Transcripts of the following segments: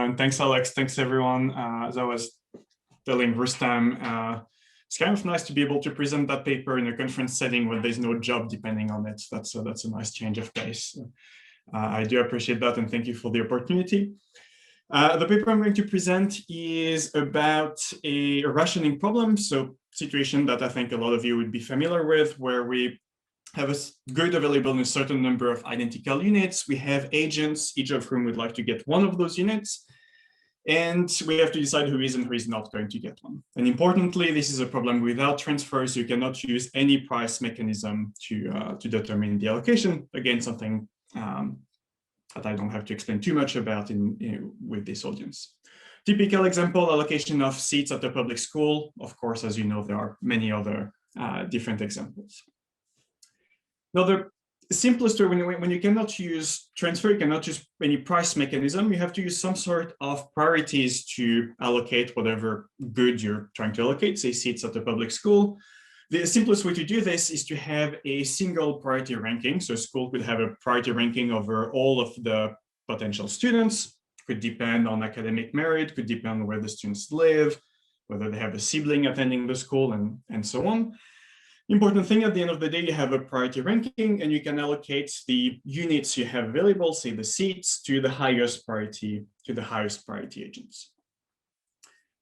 And thanks, Alex. Thanks, everyone. As I was telling Rustam, it's kind of nice to be able to present that paper in a conference setting where there's no job depending on it. That's a nice change of pace. I do appreciate that, and thank you for the opportunity. The paper I'm going to present is about a rationing problem. So situation that I think a lot of you would be familiar with, where we have a good available in a certain number of identical units. We have agents, each of whom would like to get one of those units. And we have to decide who is and who is not going to get one. And importantly, this is a problem without transfers. You cannot use any price mechanism to determine the allocation. Again, something that I don't have to explain too much about with this audience. Typical example, allocation of seats at a public school. Of course, as you know, there are many other different examples. Now, the simplest way, when you cannot use transfer, you cannot use any price mechanism, you have to use some sort of priorities to allocate whatever good you're trying to allocate, say seats at a public school. The simplest way to do this is to have a single priority ranking. So a school could have a priority ranking over all of the potential students. Could depend on academic merit, could depend on where the students live, whether they have a sibling attending the school, and so on. Important thing, at the end of the day, you have a priority ranking and you can allocate the units you have available, say the seats, to the highest priority agents.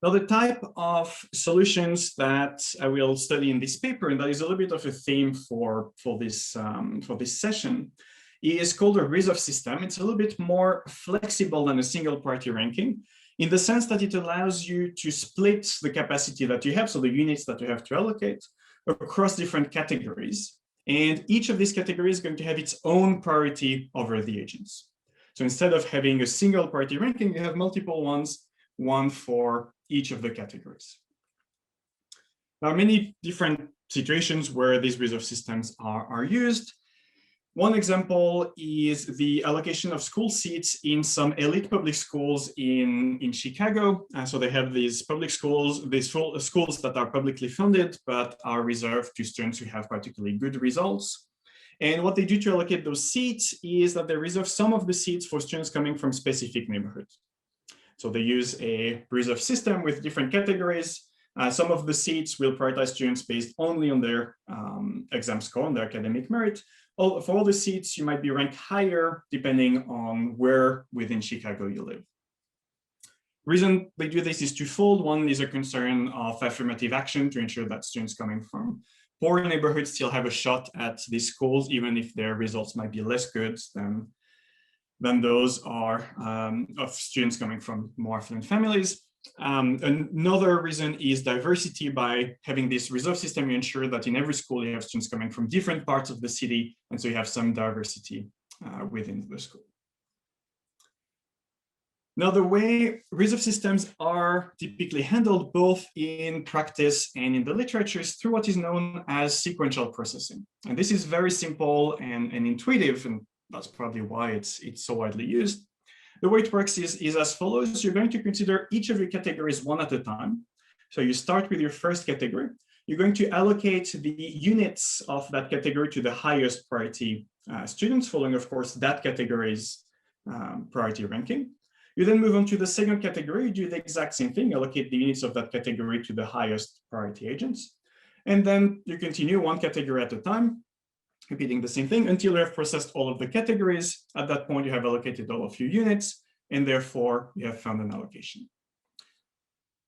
Now, the type of solutions that I will study in this paper, and that is a little bit of a theme for this session, is called a reserve system. It's a little bit more flexible than a single priority ranking, in the sense that it allows you to split the capacity that you have, so the units that you have to allocate, across different categories. And each of these categories is going to have its own priority over the agents. So instead of having a single priority ranking, you have multiple ones, one for each of the categories. There are many different situations where these reserve systems are used. One example is the allocation of school seats in some elite public schools in Chicago. So they have these public schools, these schools that are publicly funded, but are reserved to students who have particularly good results. And what they do to allocate those seats is that they reserve some of the seats for students coming from specific neighborhoods. So they use a reserve system with different categories. Some of the seats will prioritize students based only on their exam score, on their academic merit. For all the seats, you might be ranked higher depending on where within Chicago you live. The reason they do this is twofold. One is a concern of affirmative action to ensure that students coming from poor neighborhoods still have a shot at these schools, even if their results might be less good than those of students coming from more affluent families. Another reason is diversity. By having this reserve system, you ensure that in every school you have students coming from different parts of the city, and so you have some diversity within the school. Now, the way reserve systems are typically handled both in practice and in the literature is through what is known as sequential processing. And this is very simple and intuitive, and that's probably why it's so widely used. The way it works is as follows. You're going to consider each of your categories one at a time. So you start with your first category. You're going to allocate the units of that category to the highest priority students, following, of course, that category's priority ranking. You then move on to the second category. You do the exact same thing, allocate the units of that category to the highest priority agents. And then you continue one category at a time, repeating the same thing until you have processed all of the categories. At that point, you have allocated all of your units, and therefore you have found an allocation.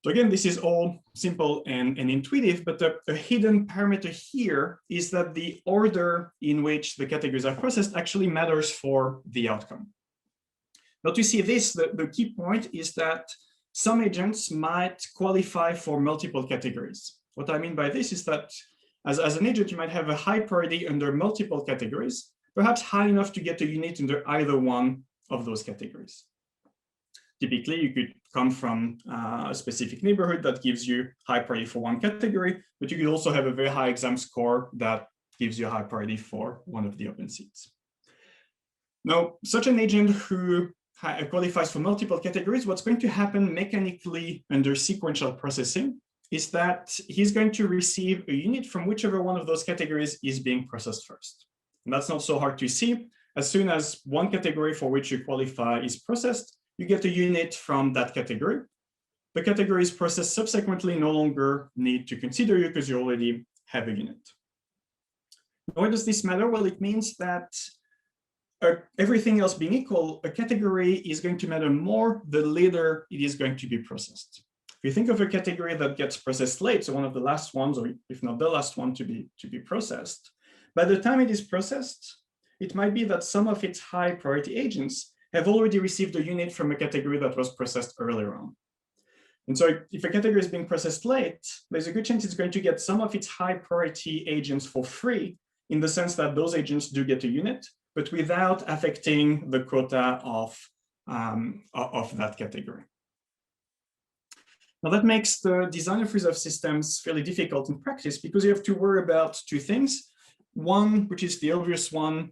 So again, this is all simple and intuitive, but a hidden parameter here is that the order in which the categories are processed actually matters for the outcome. Now, to see this, the key point is that some agents might qualify for multiple categories. What I mean by this is that as an agent, you might have a high priority under multiple categories, perhaps high enough to get a unit under either one of those categories. Typically, you could come from a specific neighborhood that gives you high priority for one category, but you could also have a very high exam score that gives you a high priority for one of the open seats. Now, such an agent who qualifies for multiple categories, what's going to happen mechanically under sequential processing is that he's going to receive a unit from whichever one of those categories is being processed first. And that's not so hard to see. As soon as one category for which you qualify is processed, you get a unit from that category. The categories processed subsequently no longer need to consider you because you already have a unit. Why does this matter? Well, it means that everything else being equal, a category is going to matter more the later it is going to be processed. If you think of a category that gets processed late, so one of the last ones, or if not the last one to be processed, by the time it is processed, it might be that some of its high priority agents have already received a unit from a category that was processed earlier on. And so if a category is being processed late, there's a good chance it's going to get some of its high priority agents for free, in the sense that those agents do get a unit, but without affecting the quota of that category. Now that makes the design of reserved systems fairly difficult in practice because you have to worry about two things. One, which is the obvious one,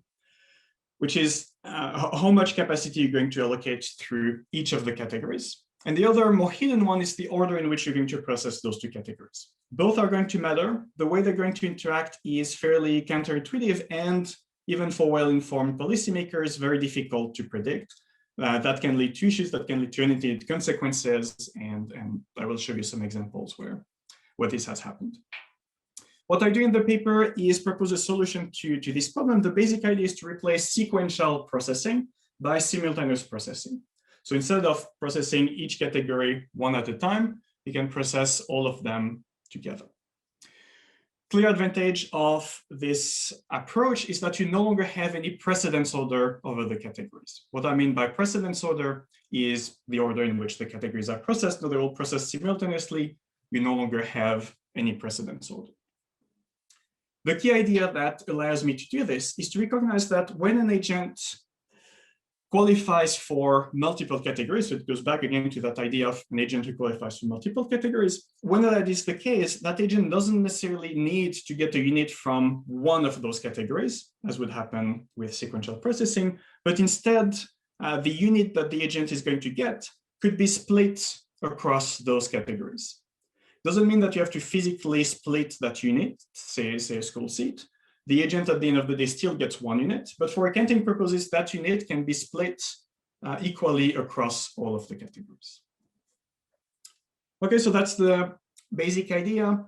which is how much capacity you're going to allocate through each of the categories. And the other more hidden one is the order in which you're going to process those two categories. Both are going to matter. The way they're going to interact is fairly counterintuitive and even for well-informed policymakers, very difficult to predict. That can lead to issues, that can lead to unintended consequences, and I will show you some examples where this has happened. What I do in the paper is propose a solution to this problem. The basic idea is to replace sequential processing by simultaneous processing. So instead of processing each category one at a time, you can process all of them together. Clear advantage of this approach is that you no longer have any precedence order over the categories. What I mean by precedence order is the order in which the categories are processed. No, they're all processed simultaneously. You no longer have any precedence order. The key idea that allows me to do this is to recognize that when an agent qualifies for multiple categories, so it goes back again to that idea of an agent who qualifies for multiple categories. When that is the case, that agent doesn't necessarily need to get a unit from one of those categories, as would happen with sequential processing, but instead, the unit that the agent is going to get could be split across those categories. Doesn't mean that you have to physically split that unit, say a school seat. The agent at the end of the day still gets one unit, but for accounting purposes, that unit can be split equally across all of the categories. Okay, so that's the basic idea.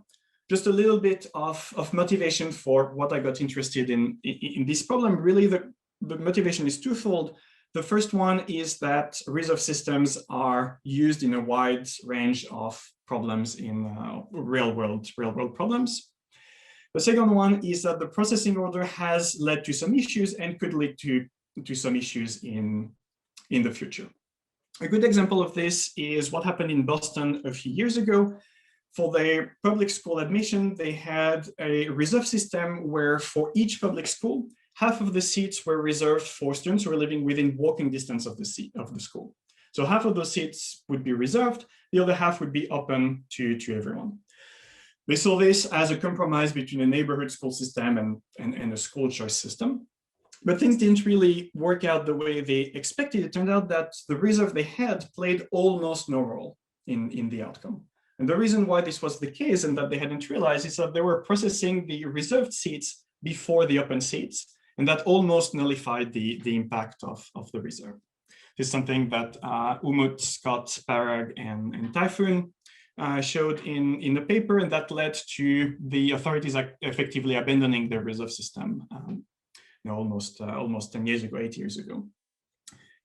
Just a little bit of motivation for what I got interested in this problem. Really, the motivation is twofold. The first one is that reserved systems are used in a wide range of problems in real world problems. The second one is that the processing order has led to some issues and could lead to some issues in the future. A good example of this is what happened in Boston a few years ago. For their public school admission, they had a reserve system where for each public school, half of the seats were reserved for students who were living within walking distance of the school. So half of those seats would be reserved, the other half would be open to everyone. They saw this as a compromise between a neighborhood school system and a school choice system. But things didn't really work out the way they expected. It turned out that the reserve they had played almost no role in the outcome. And the reason why this was the case and that they hadn't realized is that they were processing the reserved seats before the open seats, and that almost nullified the impact of the reserve. This is something that Umut, Scott, Parag, and Typhoon showed in the paper, and that led to the authorities effectively abandoning their reserve system almost 10 years ago, 8 years ago.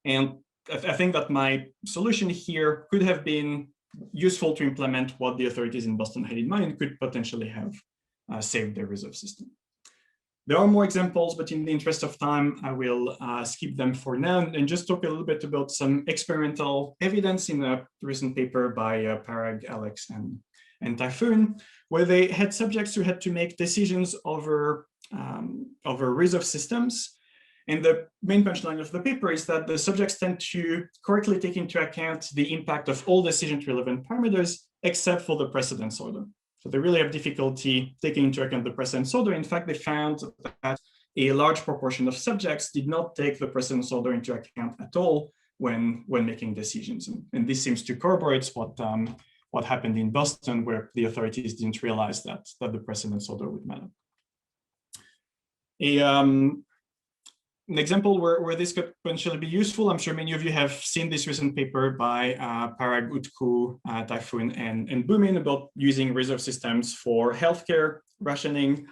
And I think that my solution here could have been useful to implement what the authorities in Boston had in mind and could potentially have saved their reserve system. There are more examples, but in the interest of time, I will skip them for now and just talk a little bit about some experimental evidence in a recent paper by Parag, Alex, and Typhoon, where they had subjects who had to make decisions over reserve systems. And the main punchline of the paper is that the subjects tend to correctly take into account the impact of all decision-relevant parameters, except for the precedence order. So they really have difficulty taking into account the precedence order. In fact, they found that a large proportion of subjects did not take the precedence order into account at all when making decisions. And this seems to corroborate what happened in Boston, where the authorities didn't realize that the precedence order would matter. an example where this could potentially be useful, I'm sure many of you have seen this recent paper by Parag, Utku, Typhoon, and Bumin about using reserve systems for healthcare rationing.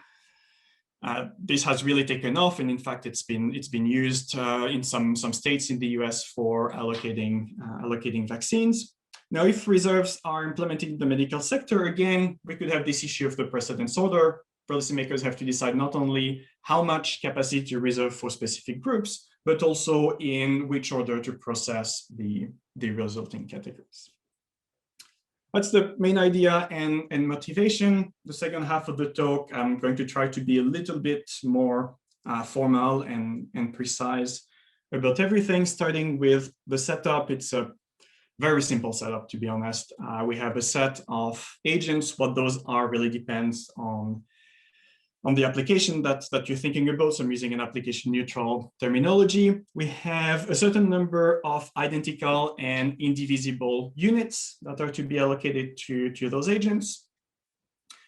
This has really taken off, and in fact, it's been used in some states in the US for allocating vaccines. Now, if reserves are implemented in the medical sector, again, we could have this issue of the precedence order. Policymakers have to decide not only how much capacity to reserve for specific groups, but also in which order to process the resulting categories. That's the main idea and motivation. The second half of the talk, I'm going to try to be a little bit more formal and precise about everything, starting with the setup. It's a very simple setup, to be honest. We have a set of agents. What those are really depends on the application that you're thinking about. So I'm using an application neutral terminology. We have a certain number of identical and indivisible units that are to be allocated to those agents.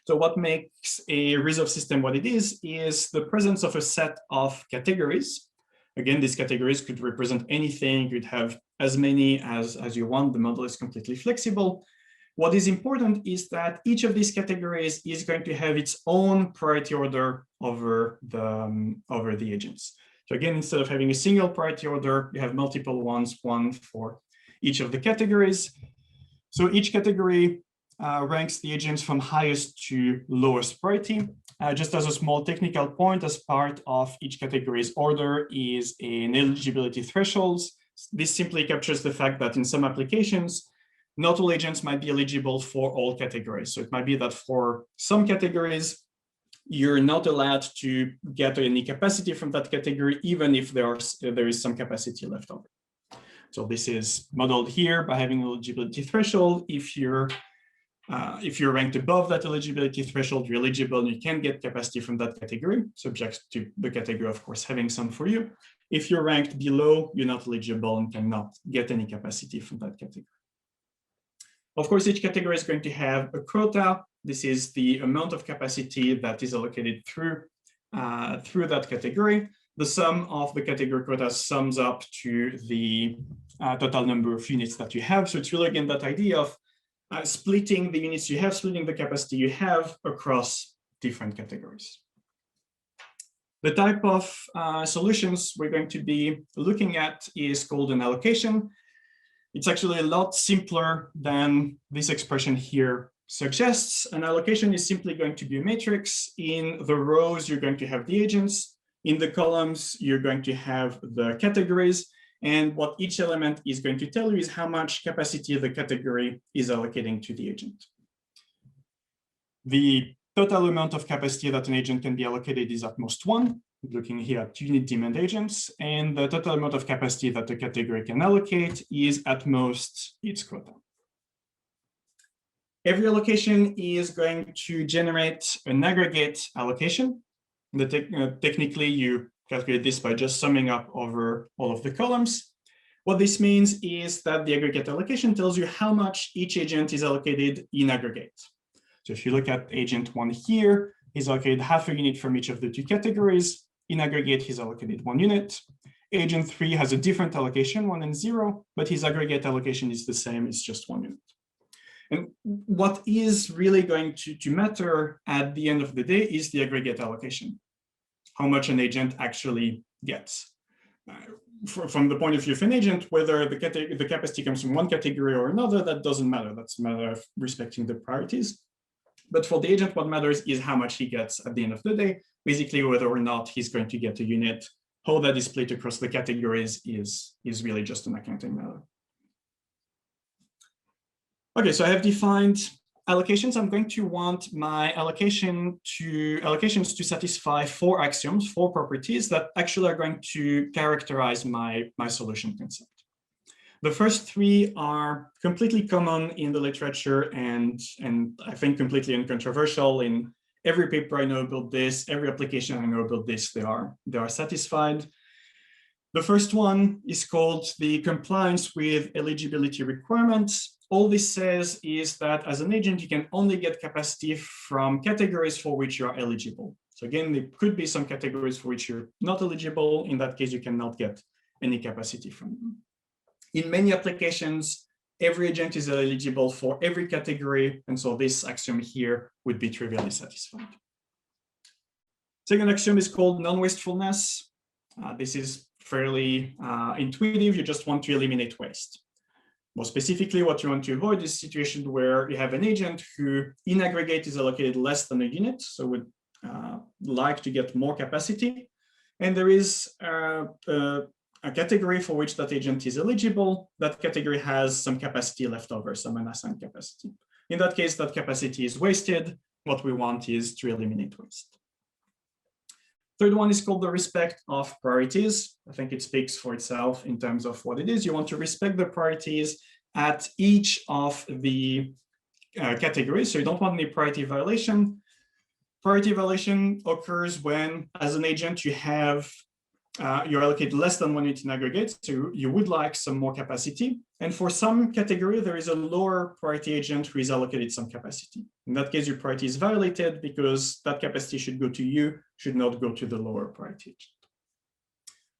So what makes a reserve system what it is the presence of a set of categories. Again, these categories could represent anything. You could have as many as you want. The model is completely flexible. What is important is that each of these categories is going to have its own priority order over the agents. So again, instead of having a single priority order, you have multiple ones, one for each of the categories. So each category ranks the agents from highest to lowest priority. Just as a small technical point, as part of each category's order is an eligibility threshold. This simply captures the fact that in some applications, not all agents might be eligible for all categories. So it might be that for some categories, you're not allowed to get any capacity from that category, even if there is some capacity left over. So this is modeled here by having an eligibility threshold. If you're ranked above that eligibility threshold, you're eligible and you can get capacity from that category, subject to the category, of course, having some for you. If you're ranked below, you're not eligible and cannot get any capacity from that category. Of course, each category is going to have a quota. This is the amount of capacity that is allocated through that category. The sum of the category quotas sums up to the total number of units that you have. So it's really, again, that idea of splitting the units you have, splitting the capacity you have across different categories. The type of solutions we're going to be looking at is called an allocation. It's actually a lot simpler than this expression here suggests. An allocation is simply going to be a matrix. In the rows, you're going to have the agents. In the columns, you're going to have the categories. And what each element is going to tell you is how much capacity the category is allocating to the agent. The total amount of capacity that an agent can be allocated is at most 1. Looking here at unit demand agents, and the total amount of capacity that the category can allocate is at most its quota. Every allocation is going to generate an aggregate allocation. Technically, you calculate this by just summing up over all of the columns. What this means is that the aggregate allocation tells you how much each agent is allocated in aggregate. So if you look at agent 1 here, he's allocated half a unit from each of the 2 categories. In aggregate, he's allocated 1 unit. Agent 3 has a different allocation, 1 and 0, but his aggregate allocation is the same, it's just 1 unit. And what is really going to matter at the end of the day is the aggregate allocation, how much an agent actually gets. From the point of view of an agent, whether the capacity comes from one category or another, that doesn't matter. That's a matter of respecting the priorities. But for the agent, what matters is how much he gets at the end of the day. Basically, whether or not he's going to get a unit, how that is split across the categories is really just an accounting matter. Okay, so I have defined allocations. I'm going to want my allocations to satisfy 4 axioms, 4 properties that actually are going to characterize my solution concept. The first 3 are completely common in the literature and I think completely uncontroversial. In every paper I know about this, every application I know about this, they are satisfied. The first one is called the compliance with eligibility requirements. All this says is that as an agent, you can only get capacity from categories for which you are eligible. So again, there could be some categories for which you're not eligible. In that case, you cannot get any capacity from them. In many applications, every agent is eligible for every category. And so this axiom here would be trivially satisfied. Second axiom is called non-wastefulness. This is fairly intuitive. You just want to eliminate waste. More specifically, what you want to avoid is a situation where you have an agent who in aggregate is allocated less than a unit, so would like to get more capacity. And there is a category for which that agent is eligible. That category has some capacity left over, some unassigned capacity. In that case, that capacity is wasted. What we want is to eliminate waste. Third one is called the respect of priorities. I think it speaks for itself in terms of what it is. You want to respect the priorities at each of the categories. So you don't want any priority violation. Priority violation occurs when, as an agent, you have you allocate less than 1 unit in aggregate, so you would like some more capacity. And for some category, there is a lower priority agent who is allocated some capacity. In that case, your priority is violated because that capacity should go to you, should not go to the lower priority agent.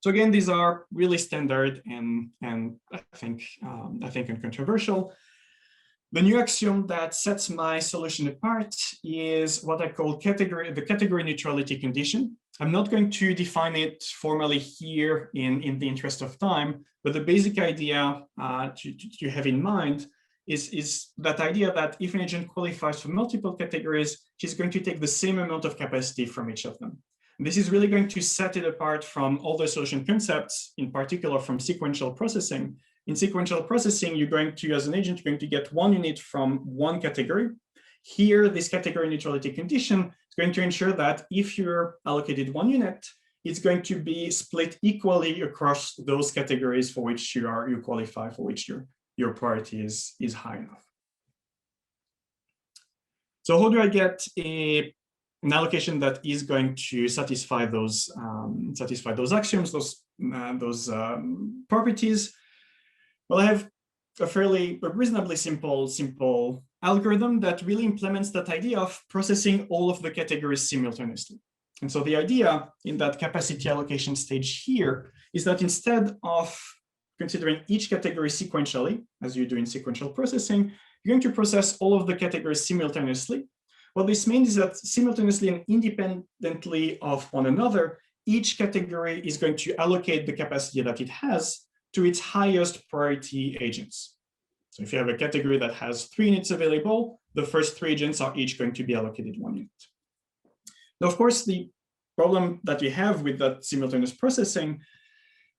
So again, these are really standard and I think uncontroversial. The new axiom that sets my solution apart is what I call the category neutrality condition. I'm not going to define it formally here in the interest of time, but the basic idea to have in mind is that idea that if an agent qualifies for multiple categories, she's going to take the same amount of capacity from each of them. And this is really going to set it apart from other solution concepts, in particular from sequential processing. In sequential processing, you're going to, as an agent, you're going to get 1 unit from one category. Here, this category neutrality condition is going to ensure that if you're allocated 1 unit, it's going to be split equally across those categories for which you qualify, for which your priority is high enough. So how do I get an allocation that is going to satisfy those axioms, those properties? Well, I have a reasonably simple algorithm that really implements that idea of processing all of the categories simultaneously. And so the idea in that capacity allocation stage here is that instead of considering each category sequentially, as you do in sequential processing, you're going to process all of the categories simultaneously. What this means is that simultaneously and independently of one another, each category is going to allocate the capacity that it has to its highest priority agents. So if you have a category that has 3 units available, the first 3 agents are each going to be allocated 1 unit. Now, of course, the problem that we have with that simultaneous processing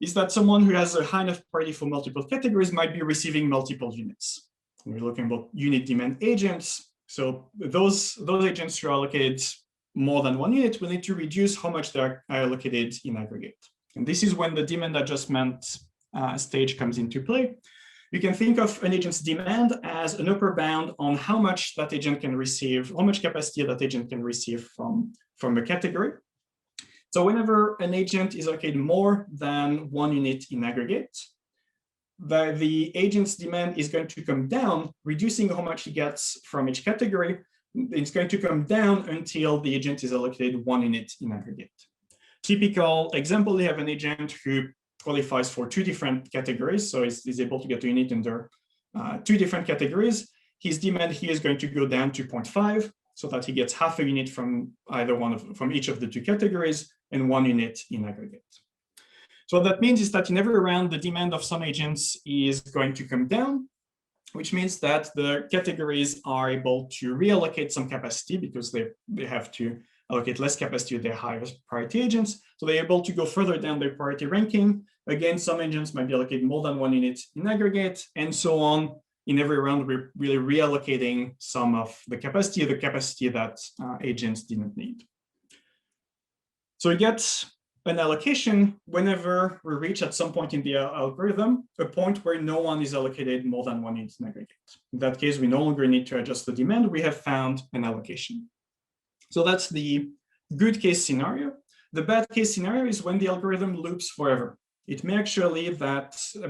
is that someone who has a high enough priority for multiple categories might be receiving multiple units. We're looking about unit demand agents. So those agents who are allocated more than 1 unit will need to reduce how much they are allocated in aggregate. And this is when the demand adjustment stage comes into play. You can think of an agent's demand as an upper bound on how much that agent can receive, how much capacity that agent can receive from a category. So whenever an agent is allocated more than 1 unit in aggregate, the agent's demand is going to come down, reducing how much he gets from each category. It's going to come down until the agent is allocated 1 unit in aggregate. Typical example, you have an agent who qualifies for 2 different categories, so is able to get a unit under 2 different categories. His demand here is going to go down to 0.5, so that he gets half a unit from from each of the 2 categories and 1 unit in aggregate. So what that means is that in every round, the demand of some agents is going to come down, which means that the categories are able to reallocate some capacity because they have to allocate less capacity to their highest priority agents. So they're able to go further down their priority ranking. Again, some agents might be allocated more than 1 unit in aggregate, and so on. In every round, we're really reallocating some of the capacity that agents didn't need. So we get an allocation whenever we reach at some point in the algorithm, a point where no one is allocated more than 1 unit in aggregate. In that case, we no longer need to adjust the demand. We have found an allocation. So that's the good case scenario. The bad case scenario is when the algorithm loops forever. It may actually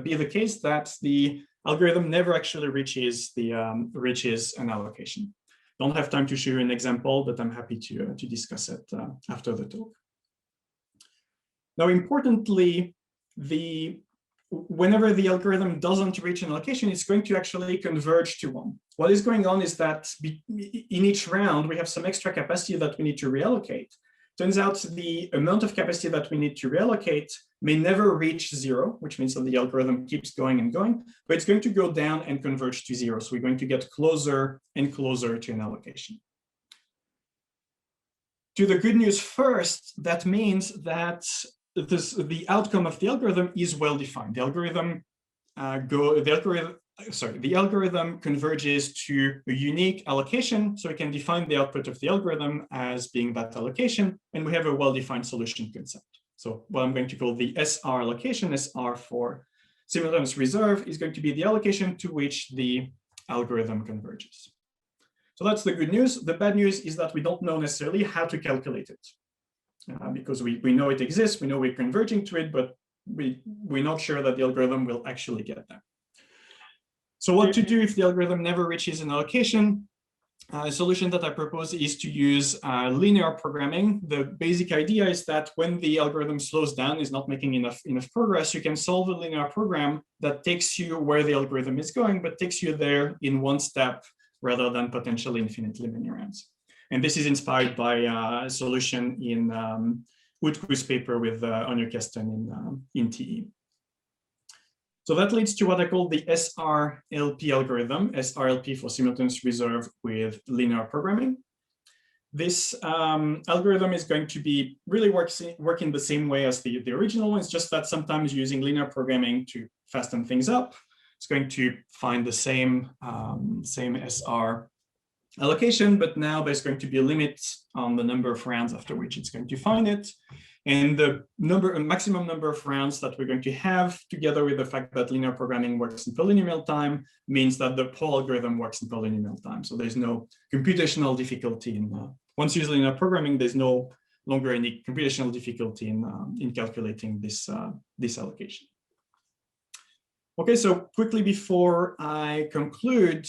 be the case that the algorithm never actually reaches an allocation. Don't have time to show you an example, but I'm happy to discuss it after the talk. Now, importantly, whenever the algorithm doesn't reach an allocation, it's going to actually converge to one. What is going on is that in each round, we have some extra capacity that we need to reallocate. Turns out the amount of capacity that we need to reallocate may never reach zero, which means that the algorithm keeps going and going, but it's going to go down and converge to zero. So we're going to get closer and closer to an allocation. To the good news first, that means that the outcome of the algorithm is well defined. The algorithm converges to a unique allocation, so we can define the output of the algorithm as being that allocation, and we have a well-defined solution concept. So what I'm going to call the SR allocation, SR for simultaneous reserve, is going to be the allocation to which the algorithm converges. So that's the good news. The bad news is that we don't know necessarily how to calculate it. Because we know it exists, we know we're converging to it, but we're not sure that the algorithm will actually get there. So what to do if the algorithm never reaches an allocation? A solution that I propose is to use linear programming. The basic idea is that when the algorithm slows down, is not making enough progress, you can solve a linear program that takes you where the algorithm is going, but takes you there in one step rather than potentially infinitely many rounds. And this is inspired by a solution in Utku's paper with Anya Kesten in TE. So that leads to what I call the SRLP algorithm, SRLP for simultaneous reserve with linear programming. This algorithm is going to be really working the same way as the original one. It's just that sometimes using linear programming to fasten things up, it's going to find the same SR allocation, but now there's going to be a limit on the number of rounds after which it's going to find it. And the maximum number of rounds that we're going to have, together with the fact that linear programming works in polynomial time, means that the whole algorithm works in polynomial time. So there's no computational difficulty once you use linear programming, there's no longer any computational difficulty in calculating this allocation. Okay, so quickly before I conclude,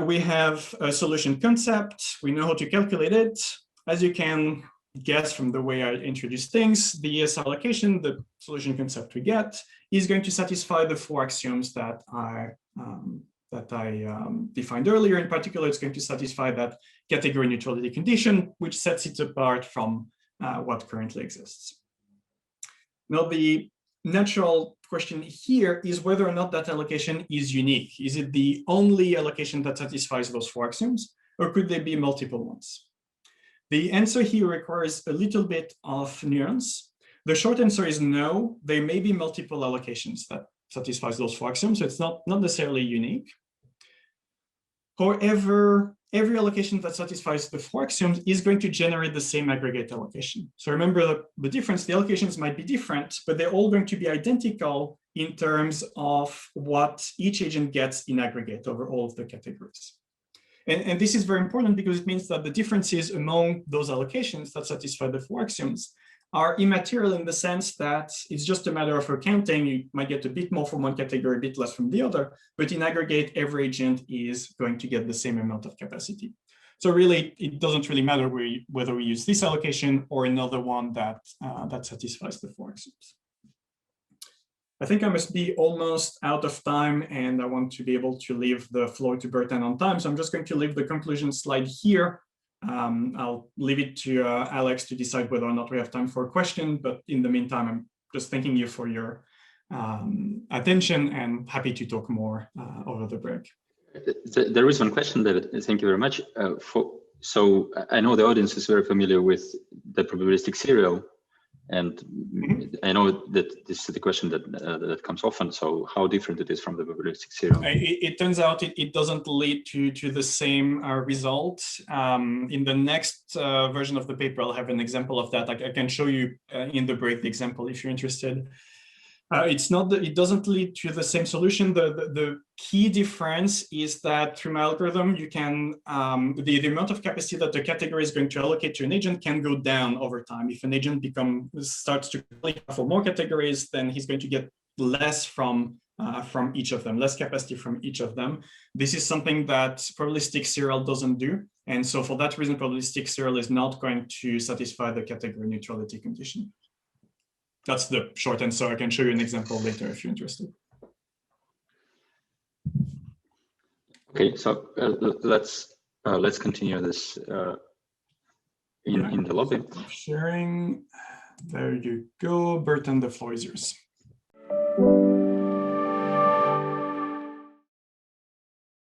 we have a solution concept. We know how to calculate it. As you can guess from the way I introduce things, the SR allocation, the solution concept we get, is going to satisfy the 4 axioms that I defined earlier. In particular, it's going to satisfy that category neutrality condition, which sets it apart from what currently exists. Now, the natural question here is whether or not that allocation is unique. Is it the only allocation that satisfies those 4 axioms, or could there be multiple ones? The answer here requires a little bit of nuance. The short answer is no. There may be multiple allocations that satisfies those 4 axioms, so it's not necessarily unique. However, every allocation that satisfies the 4 axioms is going to generate the same aggregate allocation. So remember the difference, the allocations might be different, but they're all going to be identical in terms of what each agent gets in aggregate over all of the categories. And this is very important because it means that the differences among those allocations that satisfy the 4 axioms are immaterial in the sense that it's just a matter of accounting. You might get a bit more from one category, a bit less from the other, but in aggregate, every agent is going to get the same amount of capacity. So really, it doesn't really matter whether we use this allocation or another one that satisfies the 4 axioms. I think I must be almost out of time, and I want to be able to leave the floor to Bertrand on time. So I'm just going to leave the conclusion slide here. I'll leave it to Alex to decide whether or not we have time for a question. But in the meantime, I'm just thanking you for your attention and happy to talk more over the break. There is one question, David. Thank you very much. So I know the audience is very familiar with the probabilistic serial. And I know that this is the question that comes often. So how different it is from the probabilistic serial? It turns out it doesn't lead to the same result. In the next version of the paper, I'll have an example of that. I can show you in the break the example if you're interested. It doesn't lead to the same solution. The key difference is that through my algorithm, you can the amount of capacity that the category is going to allocate to an agent can go down over time. If an agent starts to qualify for more categories, then he's going to get less from from each of them, less capacity from each of them. This is something that probabilistic serial doesn't do. And so for that reason, probabilistic serial is not going to satisfy the category neutrality condition. That's the short answer. I can show you an example later if you're interested. Okay, so let's continue this in the lobby. Sharing. There you go, Burton. The floor is yours.